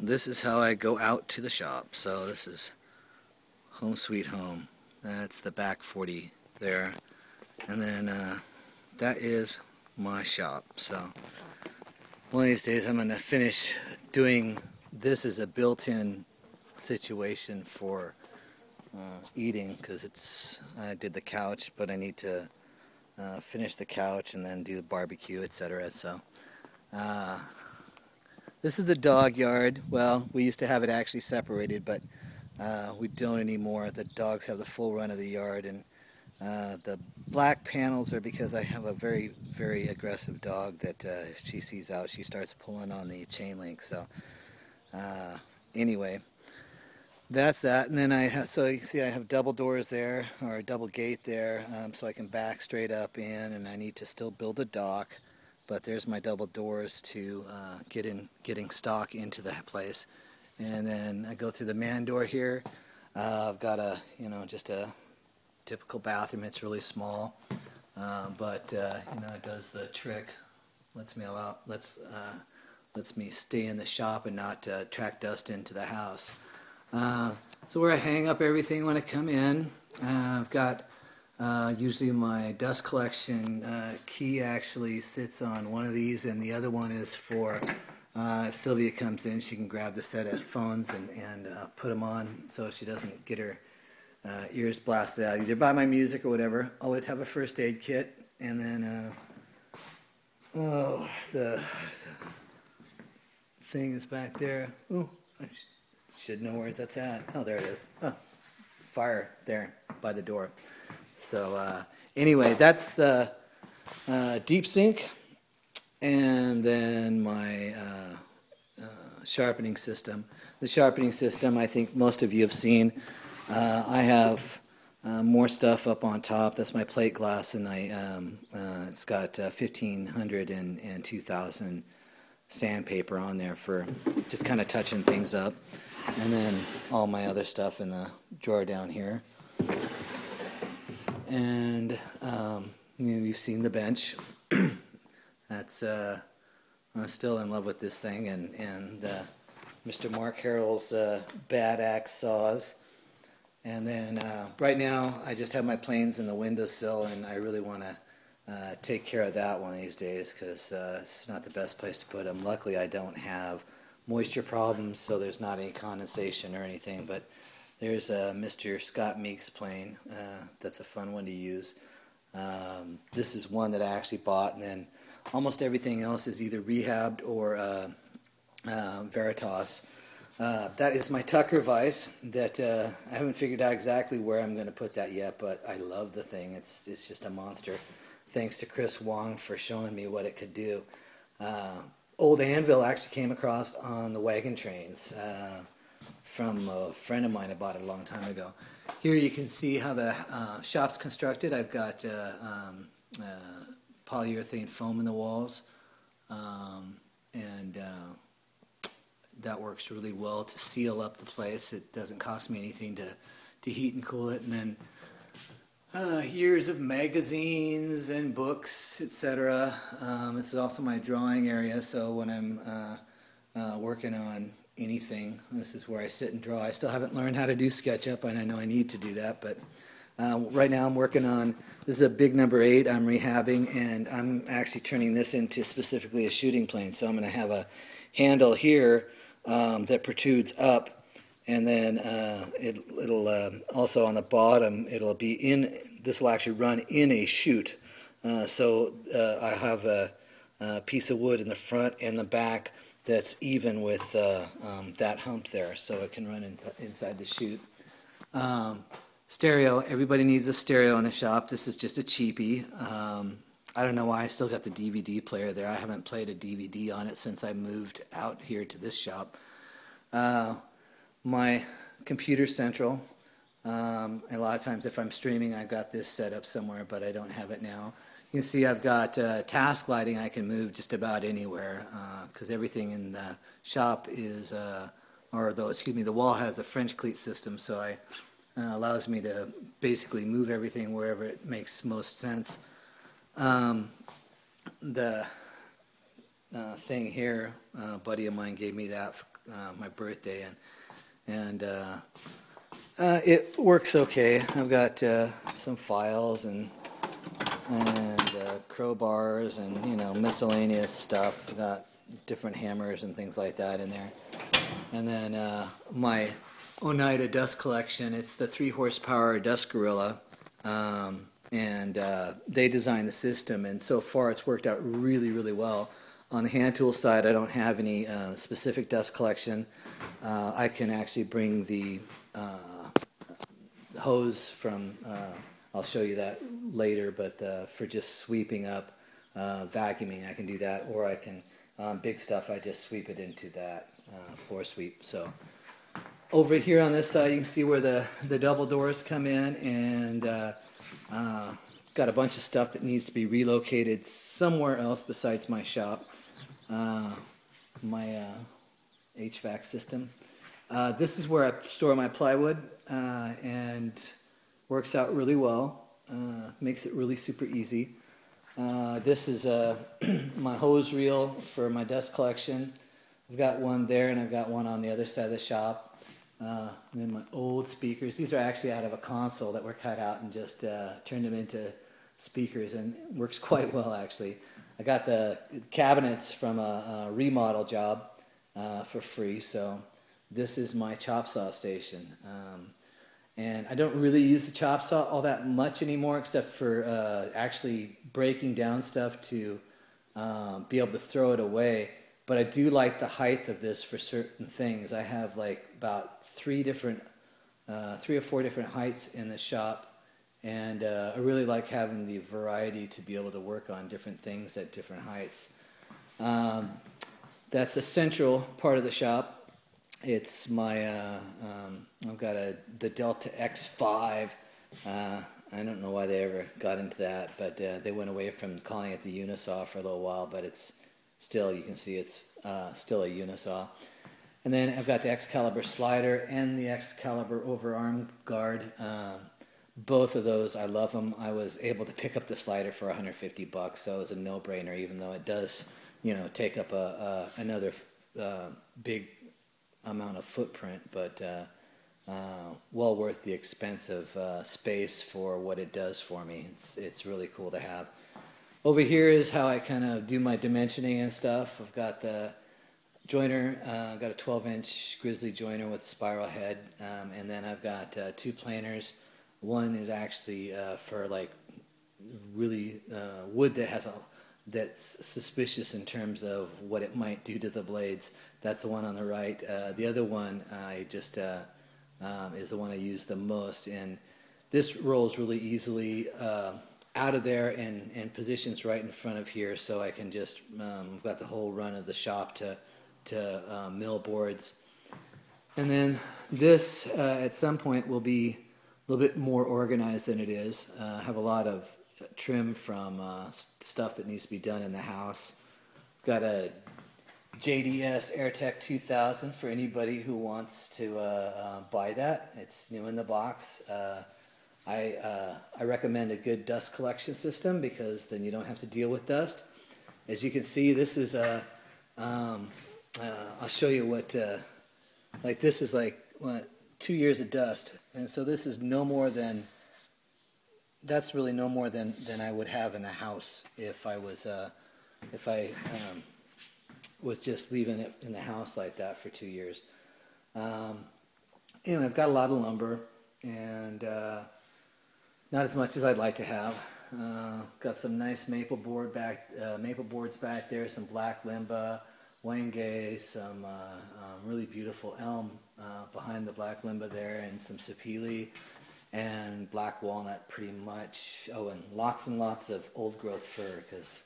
this is how I go out to the shop. So this is home sweet home. That's the back 40 there. And then that is my shop. So one of these days I'm going to finish doing this as a built-in situation for eating, because I did the couch, but I need to finish the couch and then do the barbecue, etc. So this is the dog yard. Well, we used to have it actually separated, but we don't anymore. The dogs have the full run of the yard, and the black panels are because I have a very, very aggressive dog that if she sees out, she starts pulling on the chain link. So anyway, that's that. And then so you can see I have double doors there, or a double gate there, so I can back straight up in, and I need to still build a dock. But there's my double doors to getting stock into the place. And then I go through the man door here. I've got just a typical bathroom. It's really small, but it does the trick. Lets me stay in the shop and not track dust into the house. So where I hang up everything when I come in, I've got usually my dust collection key actually sits on one of these, and the other one is for if Sylvia comes in, she can grab the set of phones and put them on so she doesn't get her ears blasted out, either by my music or whatever. Always have a first aid kit, and then the thing is back there. Oh, I should know where that's at. Oh, there it is. Oh, fire there by the door. So anyway, that's the deep sink, and then my sharpening system. The sharpening system, I think most of you have seen. I have more stuff up on top. That's my plate glass, and it's got 1,500 and 2,000 sandpaper on there for just kind of touching things up. And then all my other stuff in the drawer down here. And you've seen the bench. That's I'm still in love with this thing, and Mr. Mark Harrell's bad axe saws. And then right now I just have my planes in the windowsill, and I really want to take care of that one of these days, because it's not the best place to put them. Luckily I don't have moisture problems, so there's not any condensation or anything, but there's Mr. Scott Meek's plane. That's a fun one to use. This is one that I actually bought, and then almost everything else is either rehabbed or Veritas. That is my Tucker vise that I haven't figured out exactly where I'm going to put that yet, but I love the thing. It's just a monster. Thanks to Chris Wong for showing me what it could do. Old anvil actually came across on the wagon trains from a friend of mine. I bought it a long time ago. Here you can see how the shop's constructed. I've got polyurethane foam in the walls, and that works really well to seal up the place. It doesn't cost me anything to heat and cool it. And then years of magazines and books, etc. This is also my drawing area, so when I'm working on anything, this is where I sit and draw. I still haven't learned how to do SketchUp, and I know I need to do that, but right now I'm working on, this is a big number 8 I'm rehabbing, and I'm actually turning this into specifically a shooting plane. So I'm going to have a handle here that protrudes up, and then it'll also on the bottom, this will actually run in a chute. So I have a piece of wood in the front and the back that's even with that hump there, so it can run inside the chute. Stereo, everybody needs a stereo in the shop. This is just a cheapie. I don't know why I still got the DVD player there. I haven't played a DVD on it since I moved out here to this shop. My computer central. A lot of times if I'm streaming, I've got this set up somewhere, but I don't have it now. You can see I've got task lighting. I can move just about anywhere, because everything in the shop is, the wall has a French cleat system, so it allows me to basically move everything wherever it makes most sense. The thing here, a buddy of mine gave me that my birthday, and it works okay. I've got some files and crowbars and, you know, miscellaneous stuff. I've got different hammers and things like that in there. And then my Oneida dust collection, it's the 3 horsepower Dust Gorilla, and they designed the system, and so far it's worked out really, really well. On the hand tool side, I don't have any specific dust collection. I can actually bring the hose from, I'll show you that later, but for just sweeping up, vacuuming, I can do that, or I can, big stuff, I just sweep it into that floor sweep. So over here on this side, you can see where the double doors come in, and got a bunch of stuff that needs to be relocated somewhere else besides my shop. My HVAC system. This is where I store my plywood, and works out really well. Makes it really super easy. This is my hose reel for my dust collection. I've got one there, and I've got one on the other side of the shop. And then my old speakers. These are actually out of a console that were cut out and just turned them into speakers, and it works quite well, actually. I got the cabinets from a remodel job for free, so this is my chop saw station. And I don't really use the chop saw all that much anymore, except for actually breaking down stuff to be able to throw it away. But I do like the height of this for certain things. I have like about 3 or 4 different heights in the shop, and I really like having the variety to be able to work on different things at different heights. That's the central part of the shop. It's my, I've got the Delta X5. I don't know why they ever got into that, but they went away from calling it the Unisaw for a little while, but it's still, you can see it's still a Unisaw. And then I've got the Excalibur slider and the Excalibur overarm guard. Both of those, I love them. I was able to pick up the slider for $150, so it was a no-brainer, even though it does, you know, take up another big amount of footprint, but well worth the expensive space for what it does for me. It's really cool to have. Over here is how I kind of do my dimensioning and stuff. I've got the joiner. I've got a 12-inch grizzly joiner with a spiral head, and then I've got 2 planers. One is actually for like really wood that has that's suspicious in terms of what it might do to the blades. That's the one on the right. The other one I just is the one I use the most, and this rolls really easily out of there and positions right in front of here, so I can just I've got the whole run of the shop to mill boards. And then this at some point will be a little bit more organized than it is. I have a lot of trim from stuff that needs to be done in the house. I've got a JDS AirTech 2000 for anybody who wants to buy that. It's new in the box. I recommend a good dust collection system, because then you don't have to deal with dust. As you can see, this is a I'll show you what like this is like what 2 years of dust, and so this is no more than, that's really no more than I would have in the house if I was just leaving it in the house like that for 2 years. Anyway, I've got a lot of lumber, and not as much as I'd like to have. Got some nice maple boards back there, some black limba, wenge, some really beautiful elm behind the black limba there, and some sapele and black walnut pretty much. Oh, and lots of old growth fir, because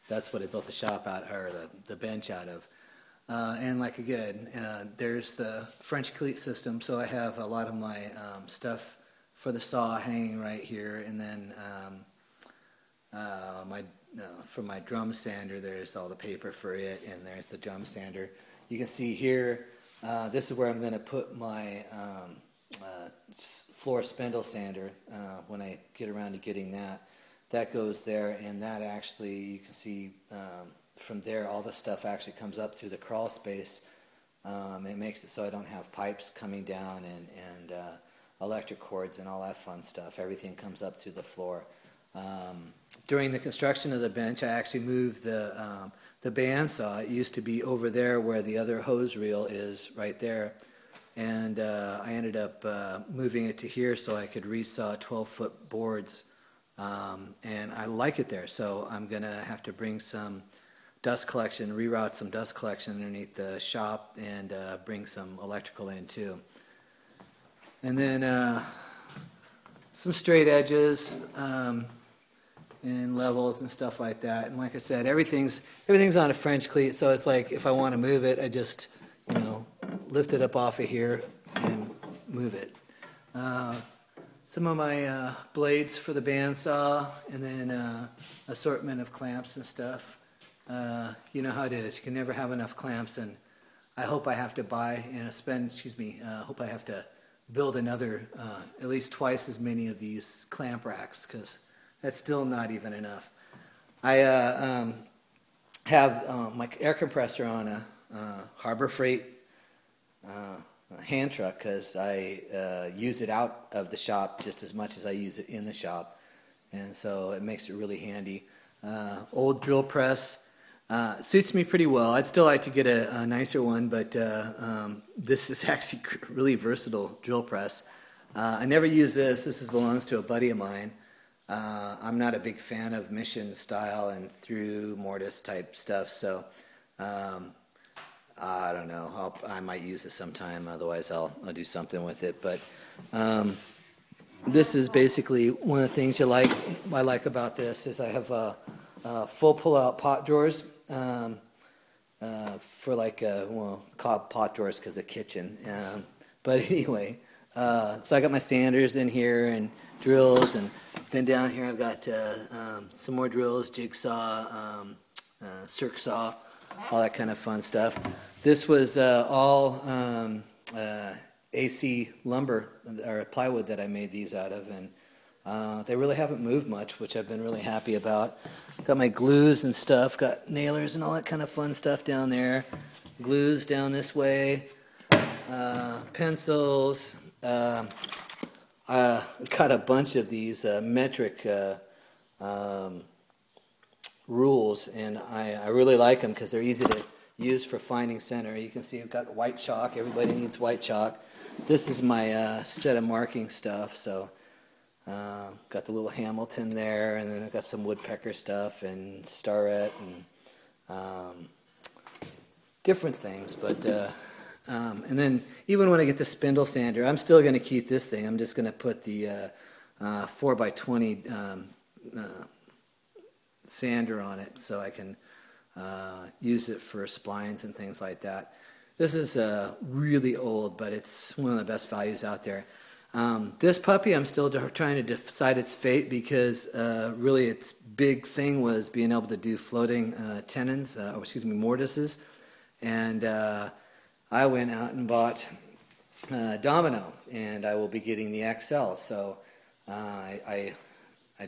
that's what I built the shop out, or the bench out of. And like again, there's the French cleat system, so I have a lot of my stuff for the saw hanging right here, and then for my drum sander, there's all the paper for it, and there's the drum sander. You can see here, this is where I'm going to put my floor spindle sander when I get around to getting that. That goes there, and that actually, you can see from there, all the stuff actually comes up through the crawl space It makes it so I don't have pipes coming down and electric cords and all that fun stuff. Everything comes up through the floor. During the construction of the bench, I actually moved the bandsaw. It used to be over there where the other hose reel is, right there. And I ended up moving it to here so I could resaw 12-foot boards. And I like it there, so I'm going to have to bring some dust collection, reroute some dust collection underneath the shop, and bring some electrical in too. And then some straight edges and levels and stuff like that. And like I said, everything's on a French cleat, so it's like if I want to move it, I just lift it up off of here and move it. Some of my blades for the bandsaw, and then assortment of clamps and stuff. You know how it is. You can never have enough clamps, and I hope I have to hope I have to build another, at least twice as many of these clamp racks, because that's still not even enough. I have my air compressor on a Harbor Freight hand truck, because I use it out of the shop just as much as I use it in the shop, and so it makes it really handy. Old drill press suits me pretty well. I'd still like to get a nicer one, but this is actually a really versatile drill press. I never use this. This belongs to a buddy of mine. I'm not a big fan of mission style and through mortise type stuff, so I don't know. I might use it sometime. Otherwise, I'll do something with it. But this is basically one of the things I like about this is I have full pull-out pot drawers for called pot drawers because of the kitchen. But anyway, so I got my sanders in here and drills, and then down here I've got some more drills, jigsaw, circ saw, all that kind of fun stuff. This was all AC lumber or plywood that I made these out of, and they really haven't moved much, which I've been really happy about. Got my glues and stuff, got nailers and all that kind of fun stuff down there. Glues down this way, pencils. Got a bunch of these metric rules, and I really like them because they're easy to use for finding center. You can see I've got white chalk. Everybody needs white chalk. This is my set of marking stuff, so got the little Hamilton there, and then I've got some woodpecker stuff and starret and different things. But and then even when I get the spindle sander, I'm still going to keep this thing. I'm just going to put the 4x20 sander on it so I can use it for splines and things like that. This is really old, but it's one of the best values out there. This puppy, I'm still trying to decide its fate, because really its big thing was being able to do floating tenons, mortises, and I went out and bought Domino, and I will be getting the XL. So I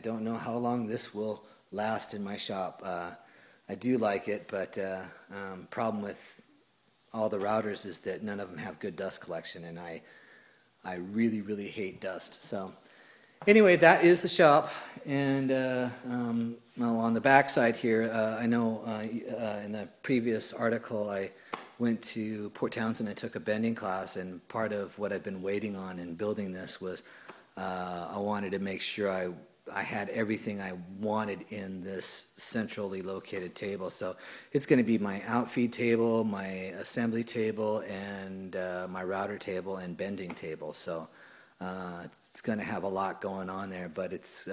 don't know how long this will last in my shop. I do like it, but problem with all the routers is that none of them have good dust collection, and I really, really hate dust. So anyway, that is the shop. And on the back side here, I know in the previous article I went to Port Townsend and took a bending class, and part of what I've been waiting on in building this was I wanted to make sure I had everything I wanted in this centrally located table. So it's going to be my outfeed table, my assembly table, and my router table and bending table. So it's going to have a lot going on there, but it's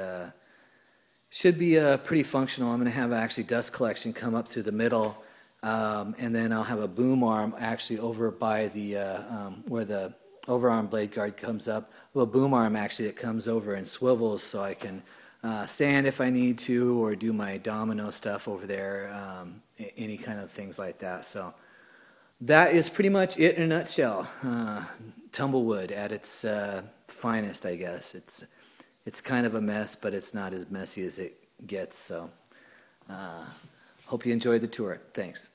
should be pretty functional. I'm going to have actually dust collection come up through the middle, and then I'll have a boom arm actually over by the where the overarm blade guard comes up. Well, a boom arm actually that comes over and swivels, so I can sand if I need to, or do my domino stuff over there, any kind of things like that. So that is pretty much it in a nutshell. Tumblewood at its finest, I guess. It's kind of a mess, but it's not as messy as it gets. So hope you enjoyed the tour. Thanks.